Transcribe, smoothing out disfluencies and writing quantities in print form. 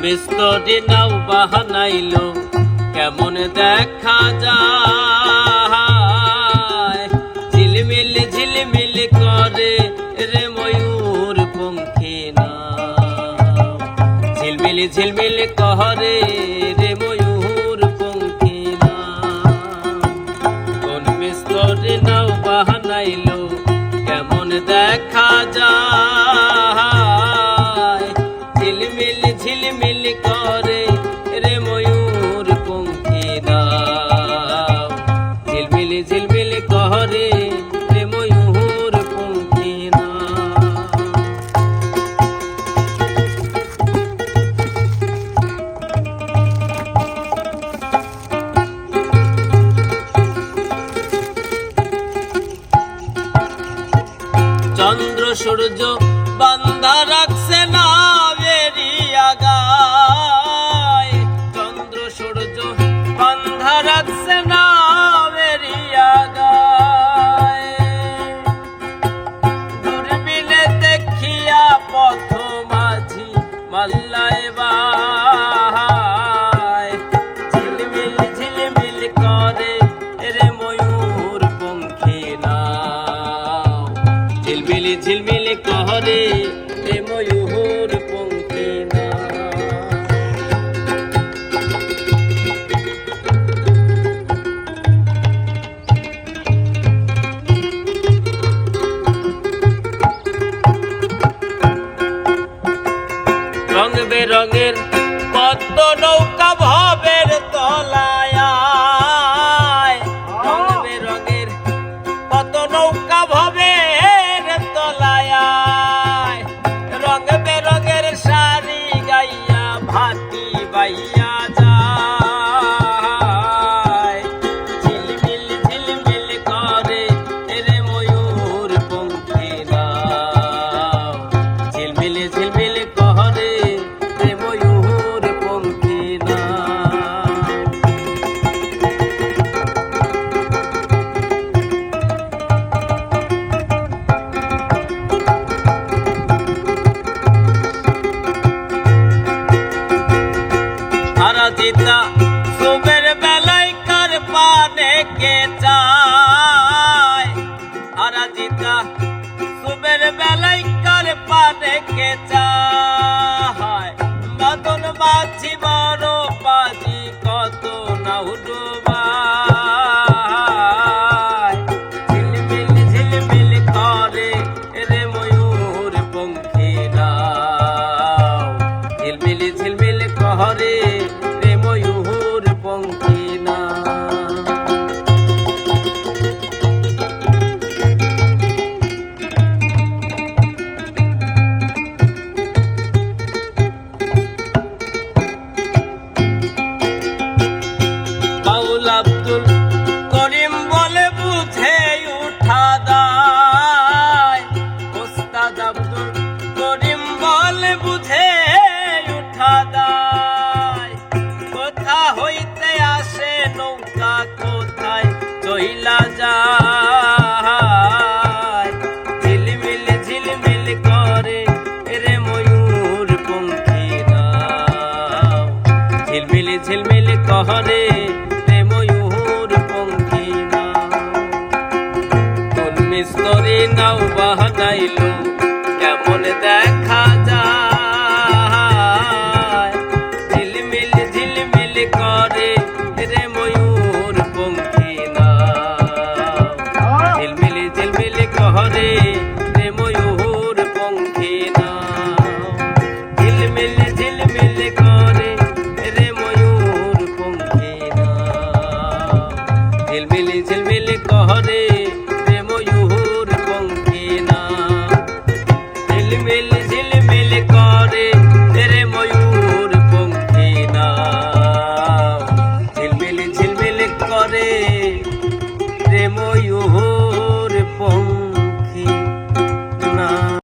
মিস্তরি নাও বাহানাইলো কেমন দেখা যায়, ঝিলমিল ঝিলমিল করে রে ময়ূর পঙ্খী নাও, ঝিলমিল ঝিলমিল করে রে ময়ূর পঙ্খী নাও। কোন মিস্তরি নাও বাহানাইলো কেমন দেখা যায়, ঝিলমিল ঝিলমিল করে রে ময়ূর পঙ্খী নাও, ঝিলমিল ঝিলমিল করে রে ময়ূর পঙ্খী নাও। চন্দ্র সূর্য বান্ধা রাখছে না বেরিয়া গায়, চন্দ্র সূর্য বান্ধা রাখছে না বেরিয়া গায়। দূরবীনে দেখিয়া পথ মাঝি মাল্লায় বায়, ঝিলমিল ঝিলমিল করে রে ময়ূর পঙ্খী নাও, ঝিলমিল ঝিলমিল করে রে ময়ূর পঙ্খী নাও। রং বেরঙের পদ্ম নৌকা ভবের তলায়, রং বেরঙের পদ্ম নৌকা ভবের তলায়, রং বেরঙের শাড়ি গাইয়া ভাতি বাইয়া যায়, ঝিলমিল ঝিলমিল করে রে ময়ূর পঙ্খী নাও, ঝিলমিল ঝিলমিল করে রে ময়ূর পঙ্খী নাও। হারাজিতা সুবের বেলায় কার পানে কে চায়, হারাজিতা সুবের বেলায় কার পানে কে চায়। মদন মাঝি বড় পাজি কত নাও ডুবায়, ঝিলমিল ঝিলমিল করে রে ময়ূর পঙ্খী নাও, ঝিলমিল ঝিলমিল করে রে ময়ূর পঙ্খী নাও। বাউল আব্দুল করিম বলে বুঝে উঠা দায়, ওস্তাদ আব্দুল করিম বলে বুঝে উঠা দায়। কোথা হইতে আসে নৌকা কোথায় চইলা যায়, ঝিলমিল ঝিলমিল করে রে ময়ূর পঙ্খী নাও, ঝিলমিল ঝিলমিল করে রে ময়ূর পঙ্খী নাও। কোন মিস্তরি নাও বাহানাইলো কেমন দেখা যায়, ঝিলমিল ঝিলমিল করে রে ময়ূর পঙ্খী নাও, ঝিলমিল ঝিলমিল করে রে ময়ূর পঙ্খী নাও, ঝিলমিল ঝিলমিল করে রে ময়ূর পঙ্খী নাও, ঝিলমিল ঝিলমিল